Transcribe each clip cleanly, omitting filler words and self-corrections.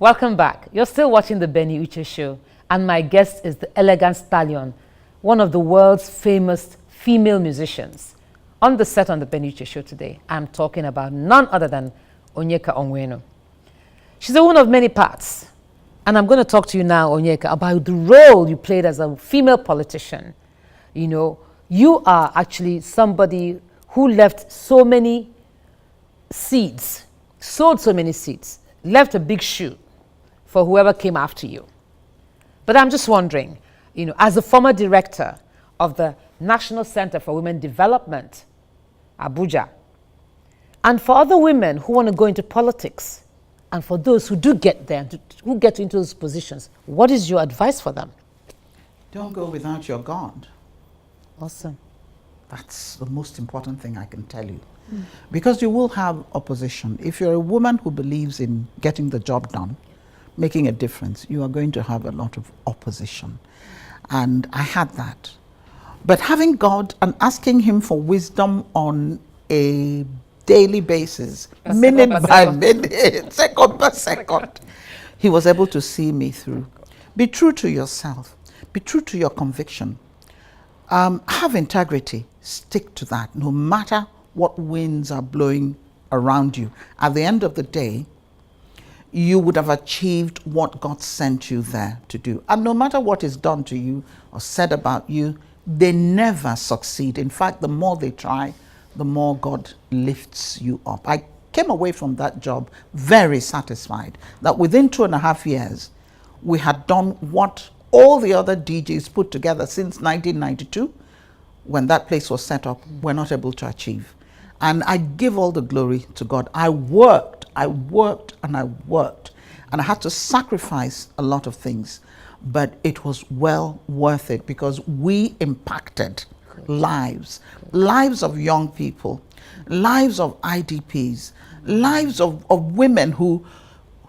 Welcome back. You're still watching the BENE UCHE show, and my guest is the elegant stallion, one of the world's famous female musicians. On the set on the BENE UCHE show today, I'm talking about none other than Onyeka Onwenu. She's a woman of many parts, and I'm going to talk to you now, Onyeka, about the role you played as a female politician. You know, you are actually somebody who left so many seeds, sowed so many seeds, left a big shoe for whoever came after you. But I'm just wondering, you know, as a former director of the National Center for Women Development, Abuja, and for other women who want to go into politics, and for those who do get there, who get into those positions, what is your advice for them? Don't go without your God. Awesome. That's the most important thing I can tell you. Because you will have opposition. If you're a woman who believes in getting the job done, making a difference, you are going to have a lot of opposition. And I had that. But having God and asking Him for wisdom on a daily basis, minute by minute, second by second, He was able to see me through. Be true to yourself. Be true to your conviction. Have integrity. Stick to that, no matter what winds are blowing around you. At the end of the day, you would have achieved what God sent you there to do. And no matter what is done to you or said about you, they never succeed. In fact, the more they try, the more God lifts you up. I came away from that job very satisfied that within 2.5 years, we had done what all the other DJs put together since 1992, when that place was set up, were not able to achieve. And I give all the glory to God. I worked, and I had to sacrifice a lot of things, but it was well worth it because we impacted lives of young people, lives of IDPs, lives of women who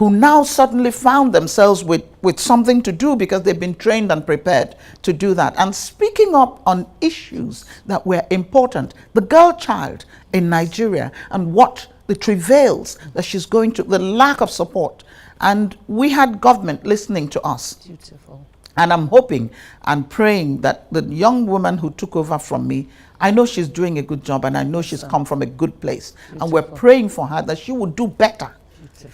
now suddenly found themselves with something to do because they've been trained and prepared to do that. And speaking up on issues that were important, the girl child in Nigeria and what the travails that she's going to, the lack of support. And we had government listening to us. Beautiful. And I'm hoping and praying that the young woman who took over from me, I know she's doing a good job and I know she's come from a good place. Beautiful. And we're praying for her that she will do better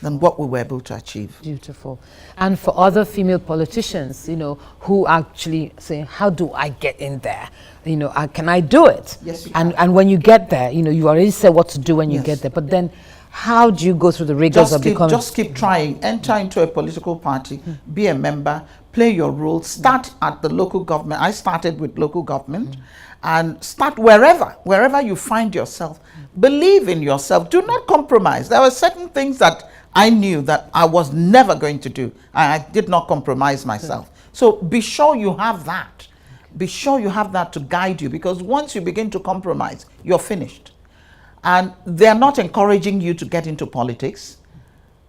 than what we were able to achieve. Beautiful. And for other female politicians, you know, who actually say, how do I get in there? You know, can I do it? Yes, and when you get there, you know, you already said what to do when you get there. But then how do you go through the rigors of becoming? Just keep trying. Enter into a political party, be a member, play your role, start at the local government. I started with local government. And start wherever you find yourself. Believe in yourself. Do not compromise. There were certain things that I knew that I was never going to do. I did not compromise myself. So be sure you have that. Be sure you have that to guide you, because once you begin to compromise, you're finished. And they're not encouraging you to get into politics,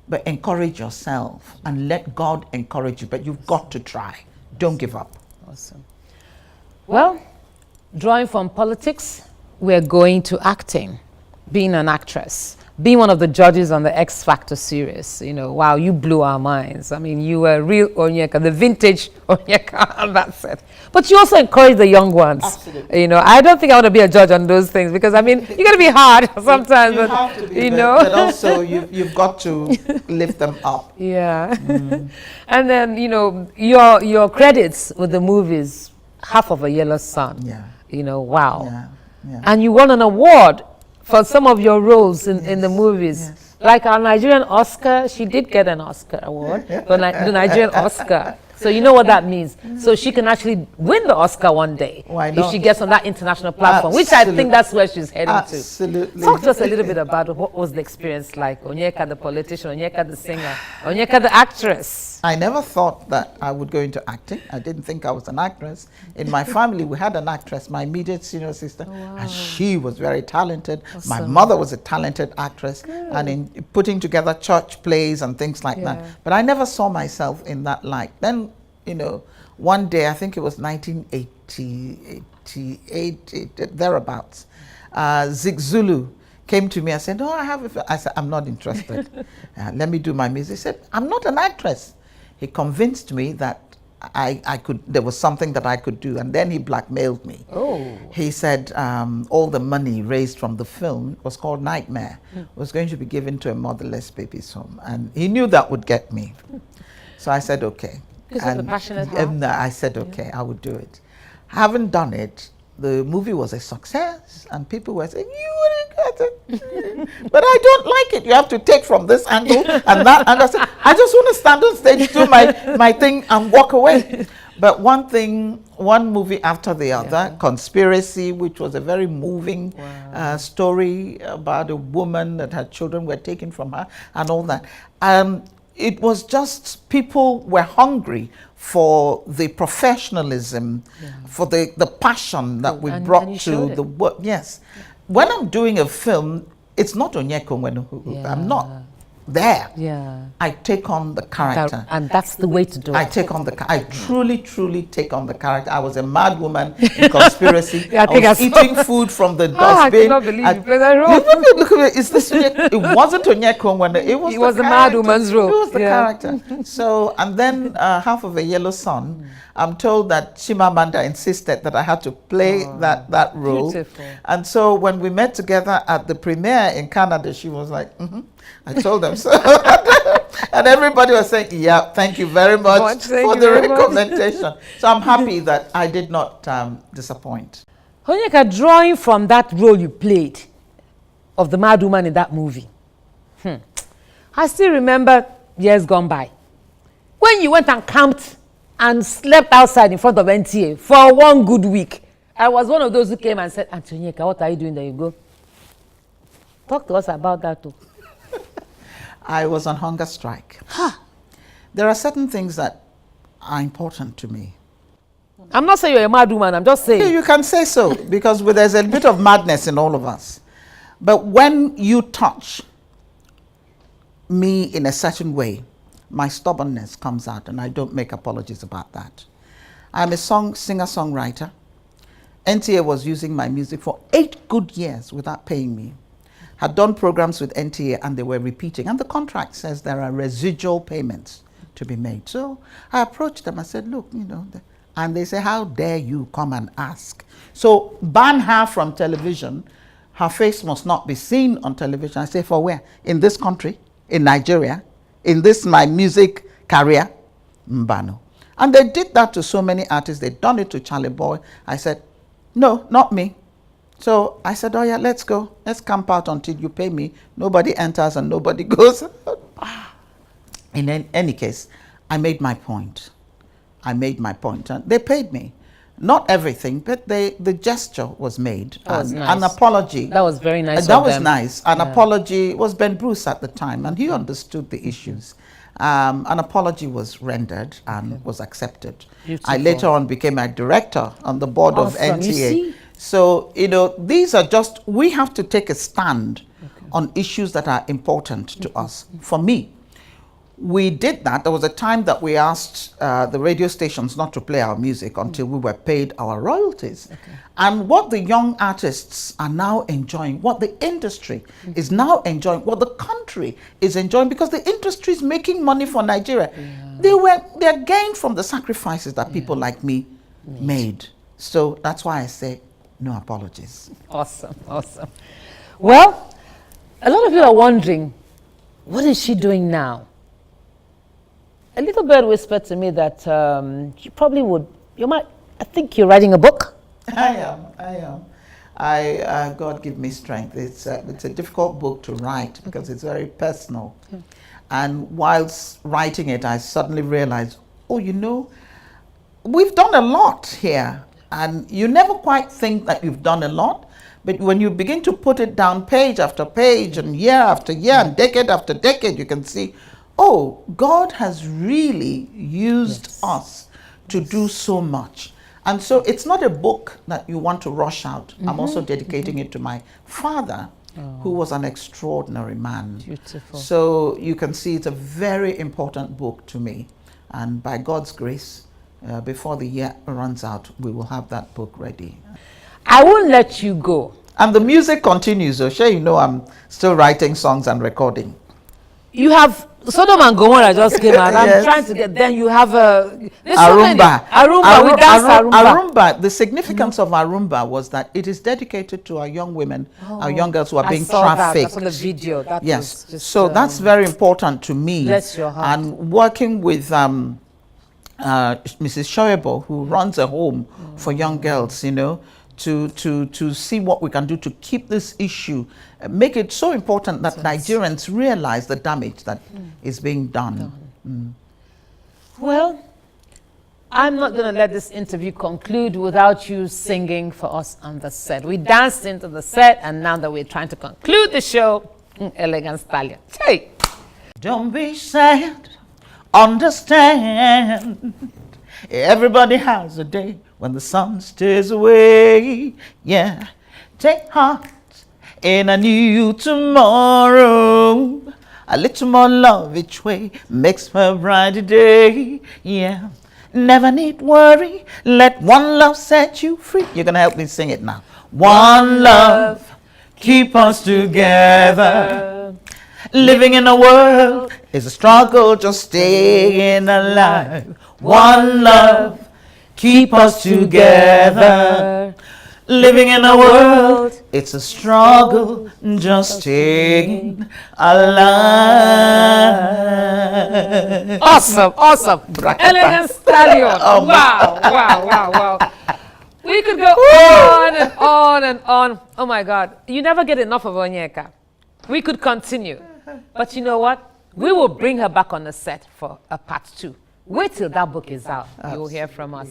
but encourage yourself and let God encourage you. But you've got to try. Don't give up. Awesome. Well, drawing from politics, we're going to acting, being an actress, being one of the judges on the X Factor series. You know, wow, you blew our minds. I mean, you were real Onyeka, the vintage Onyeka on that set. But you also encourage the young ones. Absolutely. You know, I don't think I want to be a judge on those things because, I mean, you got to be hard sometimes. You but, have to be, you know. but also you've got to lift them up. Yeah. And then, you know, your credits with the movies, Half of a Yellow Sun. Yeah. You know, wow. Yeah. And you won an award for some of your roles in the movies. Yes. Like our Nigerian Oscar, she did get an Oscar award, the Nigerian Oscar. So you know what that means. So she can actually win the Oscar one day. Why if not? she gets on that international platform, which I think that's where she's heading to. Absolutely. Talk to us a little bit about what was the experience like. Onyeka the politician, Onyeka the singer, Onyeka the actress. I never thought that I would go into acting. I didn't think I was an actress. In my family, we had an actress, my immediate senior sister, and she was very talented. Awesome. My mother was a talented actress, and in putting together church plays and things like that. But I never saw myself in that light. Then, you know, one day, I think it was 1988, thereabouts, Zig Zulu came to me and said, "No, I have." I said, "I'm not interested. Let me do my music." He said, "I'm not an actress." He convinced me that I could. There was something that I could do, and then he blackmailed me. Oh. He said all the money raised from the film was called Nightmare was going to be given to a motherless baby's home, and he knew that would get me. So I said, "Okay." Because of the passionate heart. And I said, "Okay, I would do it." Having done it, the movie was a success, and people were saying, "You wouldn't get it," but I don't like it. You have to take from this angle and that. And I said, "I just want to stand on stage, do my thing, and walk away." But one movie after the other, Conspiracy, which was a very moving story about a woman that her children were taken from her, and all that. It was just people were hungry for the professionalism, for the passion that we brought to the work. Yes. When I'm doing a film, it's not Onyeka Onwenu. I'm not there. I take on the character. And that's the way to do it. I take on I truly take on the character. I was a mad woman in Conspiracy. I was eating food from the dustbin. I cannot believe you played that role. Look at it. It wasn't Onyeka Onwenu. It was the mad woman's role. It was the character. So, and then Half of a Yellow Sun, I'm told that Chimamanda insisted that I had to play that role. Beautiful. And so when we met together at the premiere in Canada, she was like, I told them so. And everybody was saying, "Yeah, thank you very much for the recommendation." So I'm happy that I did not disappoint. Onyeka, drawing from that role you played of the mad woman in that movie, I still remember years gone by when you went and camped and slept outside in front of NTA for one good week. I was one of those who came and said, "Auntie Onyeka, what are you doing there? You go." Talk to us about that too. I was on hunger strike. There are certain things that are important to me. I'm not saying you're a mad woman, I'm just saying. You can say so, because there's a bit of madness in all of us. But when you touch me in a certain way, my stubbornness comes out, and I don't make apologies about that. I'm a singer-songwriter. NTA was using my music for 8 good years without paying me. Had done programs with NTA, and they were repeating. And the contract says there are residual payments to be made. So I approached them. I said, "Look, and they say, 'How dare you come and ask?' So ban her from television. Her face must not be seen on television." I say, "For where? In this country? In Nigeria? In this my music career?" Mbano. And they did that to so many artists. They'd done it to Charlie Boy. I said, "No, not me." So I said, "Oh yeah, let's go. Let's camp out until you pay me." Nobody enters and nobody goes. In any case, I made my point. And they paid me. Not everything, but the gesture was made. That was nice. An apology. That was very nice. That was nice. An apology was Ben Bruce at the time, and he understood the issues. An apology was rendered and was accepted. Beautiful. I later on became a director on the board of NTA. So, these are just, we have to take a stand on issues that are important to us. For me, we did that. There was a time that we asked the radio stations not to play our music until we were paid our royalties. And what the young artists are now enjoying, what the industry is now enjoying, what the country is enjoying, because the industry is making money for Nigeria. They're gained from the sacrifices that people like me made. So that's why I say, no apologies. Awesome. Well, a lot of you are wondering, what is she doing now? A little bird whispered to me that you probably would, I think you're writing a book. I am. God give me strength. It's a difficult book to write because it's very personal. And whilst writing it, I suddenly realized, we've done a lot here. And you never quite think that you've done a lot, but when you begin to put it down page after page and year after year and decade after decade, you can see, God has really used us to do so much. And so it's not a book that you want to rush out. I'm also dedicating it to my father, who was an extraordinary man. Beautiful. So you can see it's a very important book to me. And by God's grace, before the year runs out, we will have that book ready. I won't let you go And the music continues. So sure, you know, I'm still writing songs and recording. You have Sodom and Gomorrah just came out. I'm Yes. trying to get. Then you have Arumba. Arumba. We danced Arumba. Arumba. The significance of Arumba was that it is dedicated to our young women, our young girls who are being trafficked. That's on the video. That Yes. was just, so that's very important to me. Bless your heart. And working with Mrs. Shoyebo, who runs a home for young girls, you know, to see what we can do to keep this issue, make it so important that Nigerians realize the damage that is being done. Well, I'm not going to let this interview conclude without you singing for us on the set. We danced into the set, and now that we're trying to conclude the show, Elegant Stallion. Hey! Don't be sad, understand. Everybody has a day when the sun stays away. Yeah, take heart in a new tomorrow. A little more love each way makes for a brighter day. Yeah, never need worry. Let one love set you free. You're gonna help me sing it now. One love keep us together. Living in a world is a struggle, just staying alive. One love keep us together. Living in a world, it's a struggle, just staying alive. Awesome, awesome. Elegant Stallion. Wow. We could go on and on and on. Oh my God. You never get enough of Onyeka. We could continue. But you know what? We will bring her back on the set for a part 2. Wait till that book is out. You will hear from us.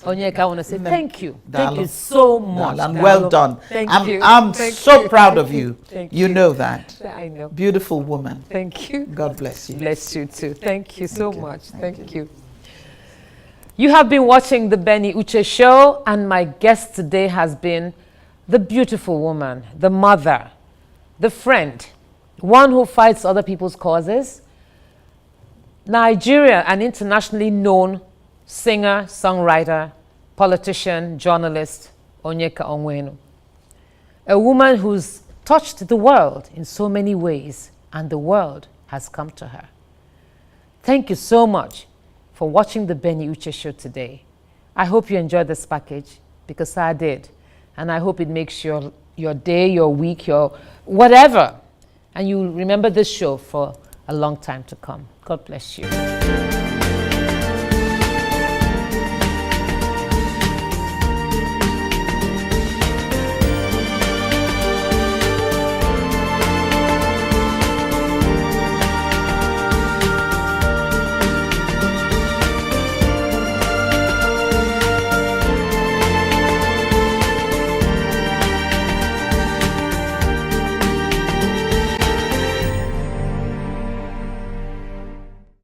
Onyeka, I want to say thank you. Thank you so much. And well done. Thank you. I'm so proud of you. You know that. I know. Beautiful woman. Thank you. God bless you. Bless you too. Thank you so much. Thank you. You have been watching the BENE UCHE show, and my guest today has been the beautiful woman, the mother, the friend, one who fights other people's causes, Nigeria, an internationally known singer, songwriter, politician, journalist, Onyeka Onwenu. A woman who's touched the world in so many ways, and the world has come to her. Thank you so much for watching the BENE UCHE show today. I hope you enjoyed this package, because I did. And I hope it makes your day, your week, your whatever. And you remember this show for a long time to come. God bless you.